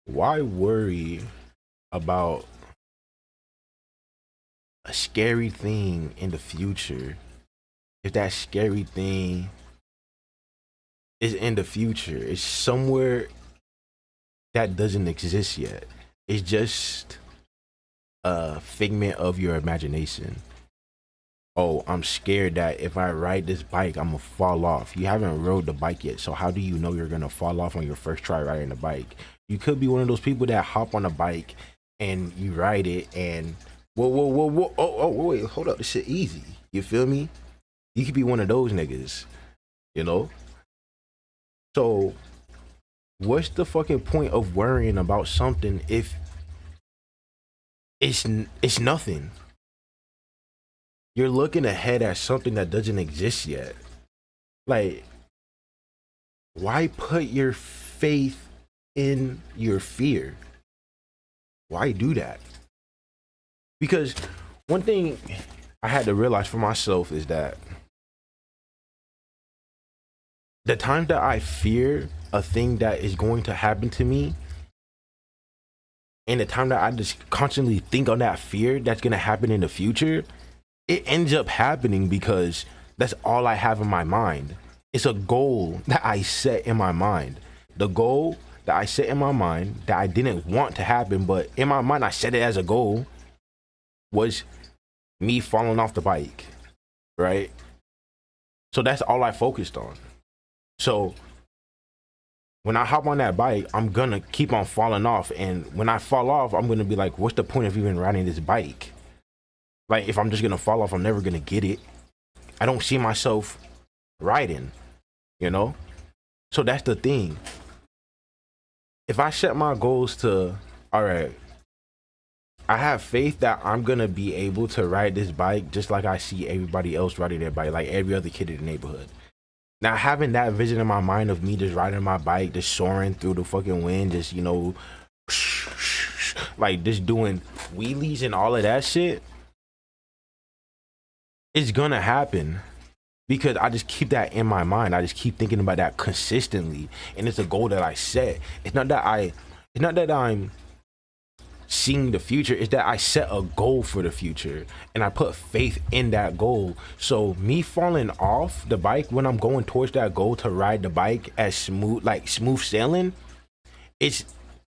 Why worry about a scary thing in the future if that scary thing is in the future? It's somewhere that doesn't exist yet. It's just a figment of your imagination. Oh, I'm scared that if I ride this bike, I'm gonna fall off. You haven't rode the bike yet, so how do you know you're gonna fall off on your first try riding the bike? You could be one of those people that hop on a bike and you ride it and whoa, oh, wait, hold up, this shit easy. You feel me? You could be one of those niggas, you know? So what's the fucking point of worrying about something if it's nothing? You're looking ahead at something that doesn't exist yet. Like, why put your faith in your fear? Why do that? Because one thing I had to realize for myself is that the time that I fear a thing that is going to happen to me, and the time that I just constantly think on that fear that's gonna happen in the future, it ends up happening because that's all I have in my mind. It's a goal that I set in my mind. The goal that I set in my mind that I didn't want to happen, but in my mind I set it as a goal, was me falling off the bike, right? So that's all I focused on. So when I hop on that bike, I'm gonna keep on falling off. And when I fall off, I'm gonna be like, what's the point of even riding this bike? Like, if I'm just gonna fall off, I'm never gonna get it. I don't see myself riding, you know? So that's the thing. If I set my goals to, all right, I have faith that I'm gonna be able to ride this bike just like I see everybody else riding their bike, like every other kid in the neighborhood. Now, having that vision in my mind of me just riding my bike, just soaring through the fucking wind, just, you know, like just doing wheelies and all of that shit, it's gonna happen because I just keep that in my mind. I just keep thinking about that consistently, and it's a goal that I set. It's not that I'm seeing the future, it's that I set a goal for the future and I put faith in that goal. So me falling off the bike when I'm going towards that goal to ride the bike as smooth sailing, it's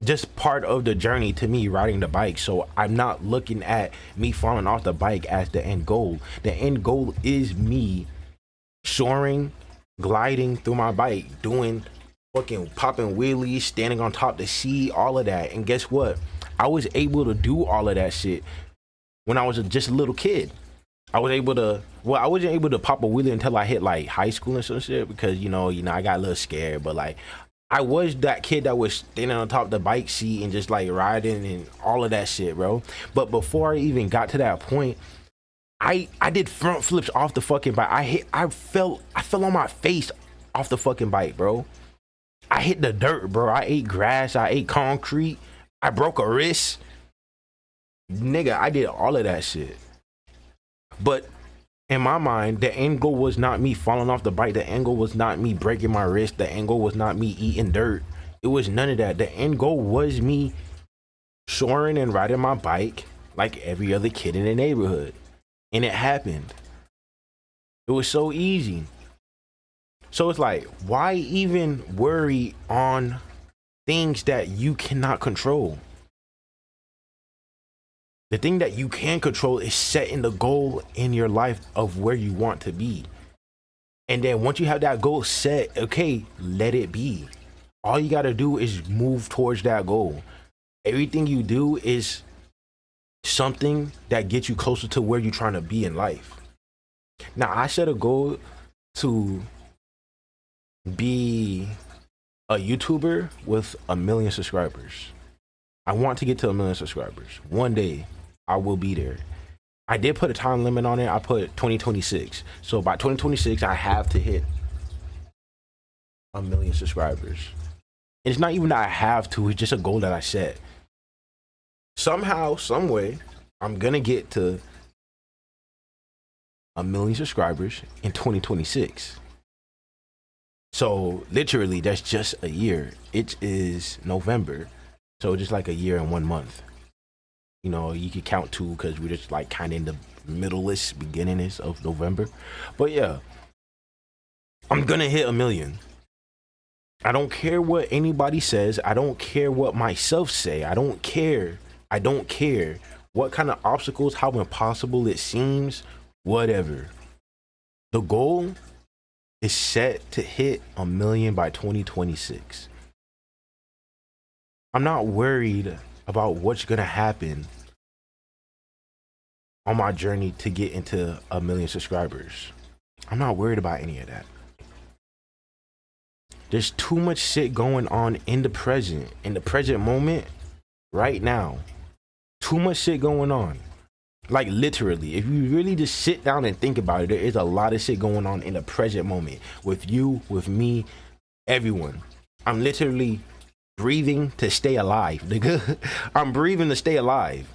just part of the journey to me riding the bike. So I'm not looking at me falling off the bike as the end goal. The end goal is me soaring, gliding through my bike, doing fucking popping wheelies, standing on top the seat, all of that. And guess what? I was able to do all of that shit when I was just a little kid. I was able to, well, I wasn't able to pop a wheelie until I hit like high school and some shit because, you know, I got a little scared, but like, I was that kid that was standing on top of the bike seat and just like riding and all of that shit, bro. But before I even got to that point, I did front flips off the fucking bike. I fell on my face off the fucking bike, bro. I hit the dirt, bro. I ate grass. I ate concrete. I broke a wrist. Nigga, I did all of that shit. But in my mind, the end goal was not me falling off the bike. The end goal was not me breaking my wrist. The end goal was not me eating dirt. It was none of that. The end goal was me soaring and riding my bike like every other kid in the neighborhood. And it happened. It was so easy. So it's like, why even worry on things that you cannot control? The thing that you can control is setting the goal in your life of where you want to be. And then once you have that goal set, okay, let it be. All you got to do is move towards that goal. Everything you do is something that gets you closer to where you're trying to be in life. Now, I set a goal to be a YouTuber with 1 million subscribers. I want to get to 1 million subscribers. One day I will be there. I did put a time limit on it. I put 2026. So by 2026, I have to hit 1 million subscribers. And it's not even that I have to, it's just a goal that I set. Somehow, some way, I'm gonna get to 1 million subscribers in 2026. So literally, that's just a year. It is November. So just like a year and 1 month. You know, you could count 2 because we're just like kind of in the middle-ish, beginning-ish of November. But yeah, I'm gonna hit 1 million. I don't care what anybody says. I don't care what myself say. I don't care. I don't care what kind of obstacles, how impossible it seems, whatever. The goal is set to hit 1 million by 2026. I'm not worried about what's gonna happen on my journey to get into 1 million subscribers. I'm not worried about any of that. There's too much shit going on in the present moment, right now. Too much shit going on. Like literally, if you really just sit down and think about it, there is a lot of shit going on in the present moment with you, with me, everyone. I'm literally breathing to stay alive, nigga. I'm breathing to stay alive.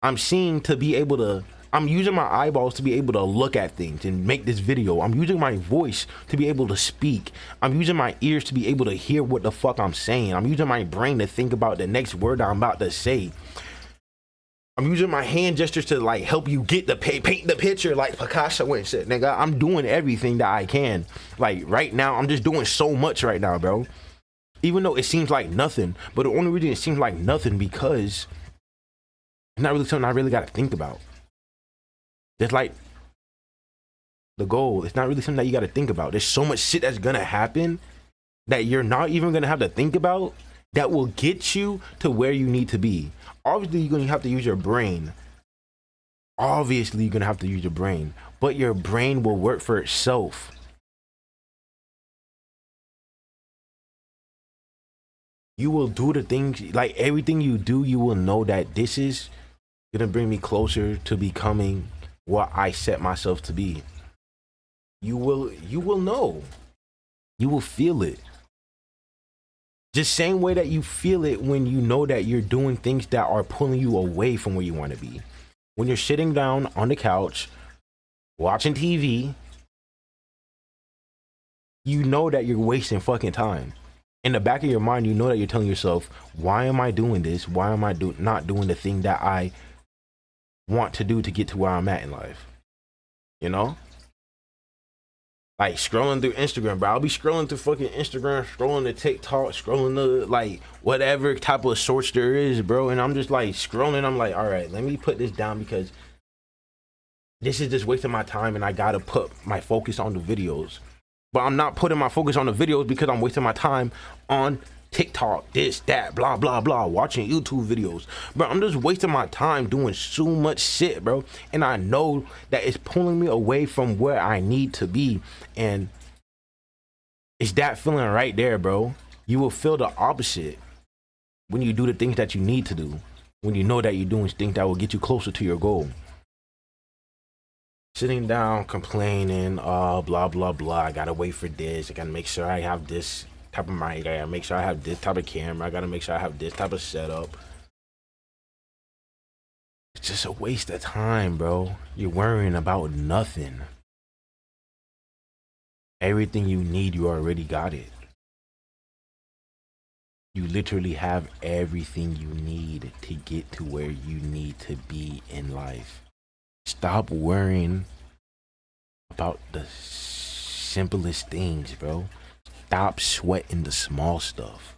I'm seeing to be able to, I'm using my eyeballs to be able to look at things and make this video. I'm using my voice to be able to speak. I'm using my ears to be able to hear what the fuck I'm saying. I'm using my brain to think about the next word I'm about to say. I'm using my hand gestures to like help you get the paint the picture like Picasso and shit, nigga. I'm doing everything that I can. Like right now, I'm just doing so much right now, bro. Even though it seems like nothing, but the only reason it seems like nothing because it's not really something I really got to think about. It's like the goal. It's not really something that you got to think about. There's so much shit that's gonna happen that you're not even gonna have to think about that will get you to where you need to be. Obviously, you're gonna have to use your brain. Obviously, you're gonna have to use your brain, but your brain will work for itself. You will do the things, like everything you do, you will know that this is gonna bring me closer to becoming what I set myself to be. You will know. You will feel it. Just same way that you feel it when you know that you're doing things that are pulling you away from where you want to be. When you're sitting down on the couch, watching TV, you know that you're wasting fucking time. In the back of your mind, you know that you're telling yourself, why am I doing this? Why am I not doing the thing that I want to do to get to where I'm at in life? You know? Like scrolling through Instagram, bro. I'll be scrolling through fucking Instagram, scrolling to TikTok, scrolling to like whatever type of shorts there is, bro. And I'm just like scrolling. I'm like, all right, let me put this down because this is just wasting my time and I gotta put my focus on the videos. But I'm not putting my focus on the videos because I'm wasting my time on TikTok, this, that, blah, blah, blah, watching YouTube videos. Bro, I'm just wasting my time doing so much shit, bro. And I know that it's pulling me away from where I need to be. And it's that feeling right there, bro. You will feel the opposite when you do the things that you need to do. When you know that you're doing things that will get you closer to your goal. Sitting down, complaining, blah, blah, blah. I gotta wait for this. I gotta make sure I have this type of mic. I gotta make sure I have this type of camera. I gotta make sure I have this type of setup. It's just a waste of time, bro. You're worrying about nothing. Everything you need, you already got it. You literally have everything you need to get to where you need to be in life. Stop worrying about the simplest things, bro. Stop sweating the small stuff.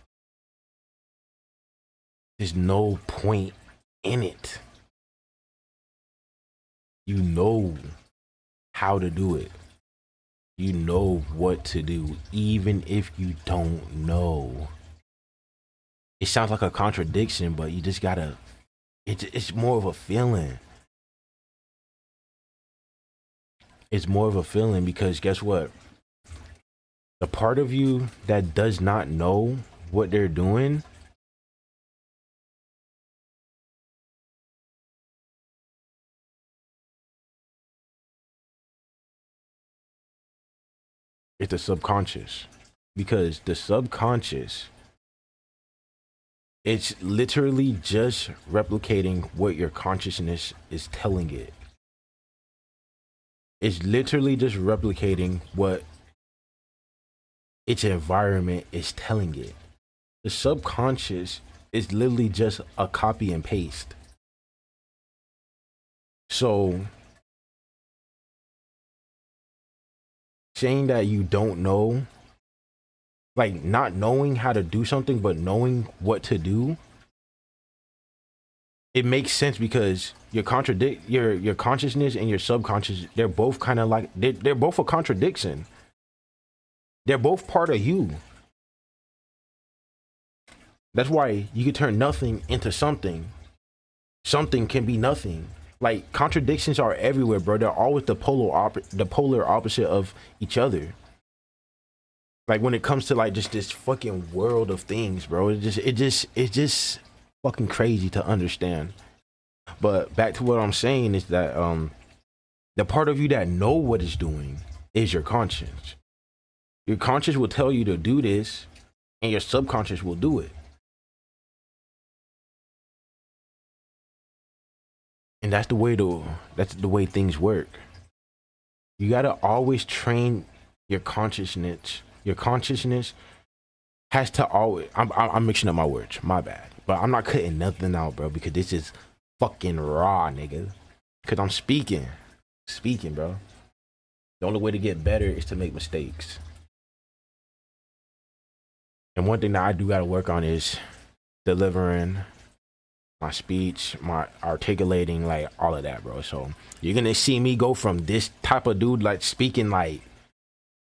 There's no point in it. You know how to do it. You know what to do, even if you don't know. It sounds like a contradiction, but you just gotta, it's more of a feeling. It's more of a feeling because guess what? The part of you that does not know what they're doing is the subconscious. Because the subconscious, it's literally just replicating what your consciousness is telling it. It's literally just replicating what its environment is telling it. The subconscious It's literally just a copy and paste. So saying that you don't know, like not knowing how to do something but knowing what to do, it makes sense because your consciousness and your subconscious, they're both kind of like they're both a contradiction. They're both part of you. That's why you can turn nothing into something. Something can be nothing. Like contradictions are everywhere, bro. They're always the polar opposite of each other. Like when it comes to like just this fucking world of things, bro, it's just fucking crazy to understand. But back to what I'm saying is that the part of you that know what it's doing is your conscience. Your conscience will tell you to do this, and your subconscious will do it. And that's the way things work. You gotta always train your consciousness. Your consciousness has to always. I'm mixing up my words. My bad. But I'm not cutting nothing out, bro, because this is fucking raw, nigga. Cause I'm speaking, bro. The only way to get better is to make mistakes. And one thing that I do gotta work on is delivering my speech, my articulating, like all of that, bro. So you're gonna see me go from this type of dude, like speaking like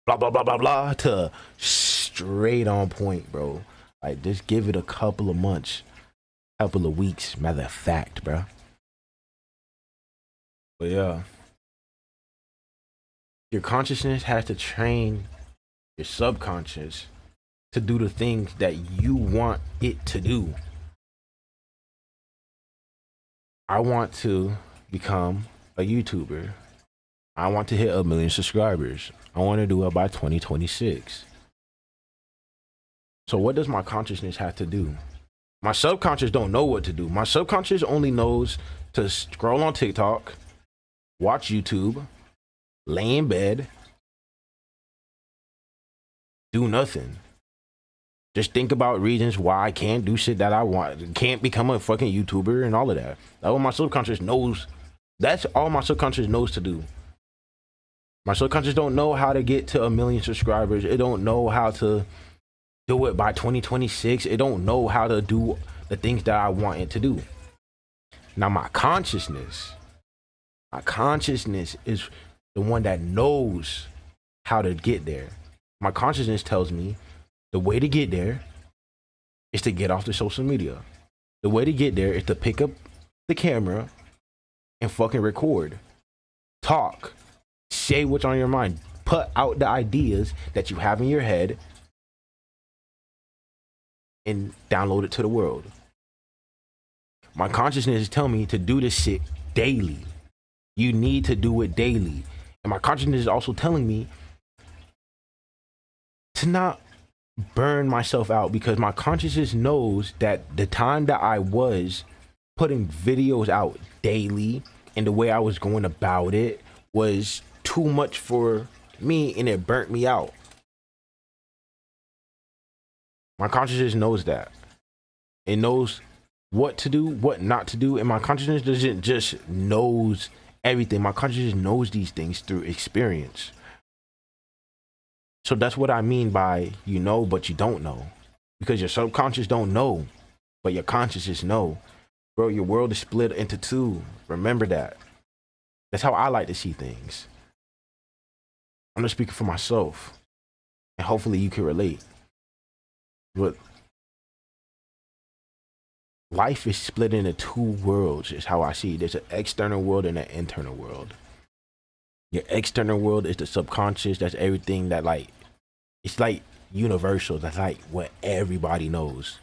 blah blah blah blah blah, to straight on point, bro. Like just give it a couple of months, couple of weeks, matter of fact, bro. But yeah, your consciousness has to train your subconscious to do the things that you want it to do. I want to become a YouTuber. I want to hit 1 million subscribers. I want to do it by 2026. So what does my consciousness have to do? My subconscious don't know what to do. My subconscious only knows to scroll on TikTok, watch YouTube, lay in bed, do nothing. Just think about reasons why I can't do shit that I want, can't become a fucking YouTuber and all of that. That's what my subconscious knows. That's all my subconscious knows to do. My subconscious don't know how to get to 1 million subscribers. It don't know how to do it by 2026. It don't know how to do the things that I want it to do. Now my consciousness is the one that knows how to get there. My consciousness tells me the way to get there is to get off the social media. The way to get there is to pick up the camera and fucking record, talk, say what's on your mind, put out the ideas that you have in your head and download it to the world. My consciousness is telling me to do this shit daily. You need to do it daily. And my consciousness is also telling me to not burn myself out, because my consciousness knows that the time that I was putting videos out daily and the way I was going about it was too much for me, and it burnt me out. My consciousness knows that. It knows what to do, what not to do, and my consciousness doesn't just knows everything. My consciousness knows these things through experience. So that's what I mean by you know, but you don't know. Because your subconscious don't know, but your consciousness know. Bro, your world is split into two. Remember that. That's how I like to see things. I'm just speaking for myself. And hopefully you can relate. But life is split into two worlds, is how I see it. There's an external world and an internal world. Your external world is the subconscious. That's everything that like, it's like universal. That's like what everybody knows.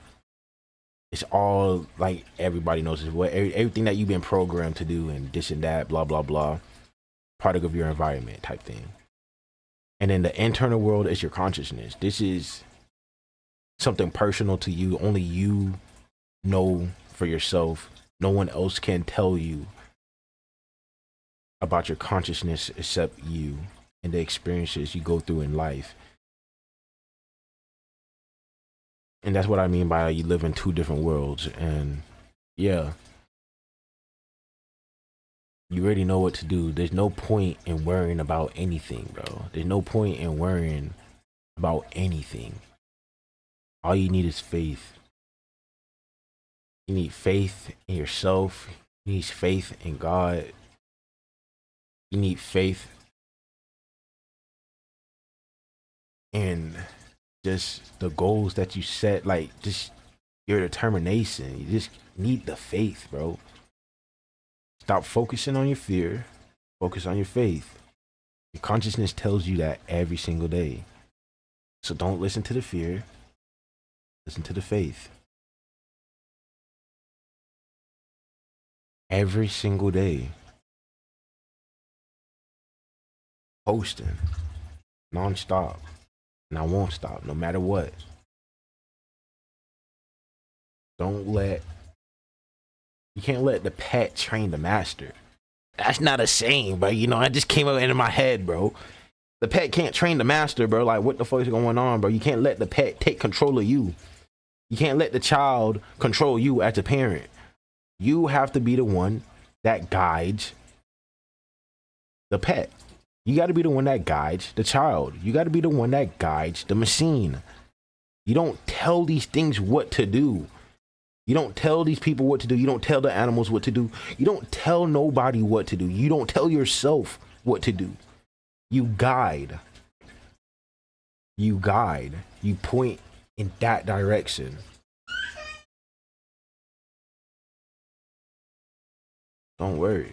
It's all like everybody knows. It's what everything that you've been programmed to do and this and that, blah, blah, blah. Product of your environment type thing. And then the internal world is your consciousness. This is something personal to you. Only you know for yourself. No one else can tell you about your consciousness except you and the experiences you go through in life. And that's what I mean by you live in two different worlds. And yeah, you already know what to do. There's no point in worrying about anything, bro. There's no point in worrying about anything. All you need is faith. You need faith in yourself. You need faith in God. You need faith in just the goals that you set, like just your determination. You just need the faith, bro. Stop focusing on your fear. Focus on your faith. Your consciousness tells you that every single day. So don't listen to the fear. Listen to the faith. Every single day. Posting. Non-stop. And I won't stop, no matter what. You can't let the pet train the master. That's not a saying, but you know, it just came up into my head, bro. The pet can't train the master, bro. Like, what the fuck is going on, bro? You can't let the pet take control of you. You can't let the child control you as a parent. You have to be the one that guides the pet. You got to be the one that guides the child. You got to be the one that guides the machine. You don't tell these things what to do. You don't tell these people what to do. You don't tell the animals what to do. You don't tell nobody what to do. You don't tell yourself what to do. You guide. You guide. You point in that direction. Don't worry.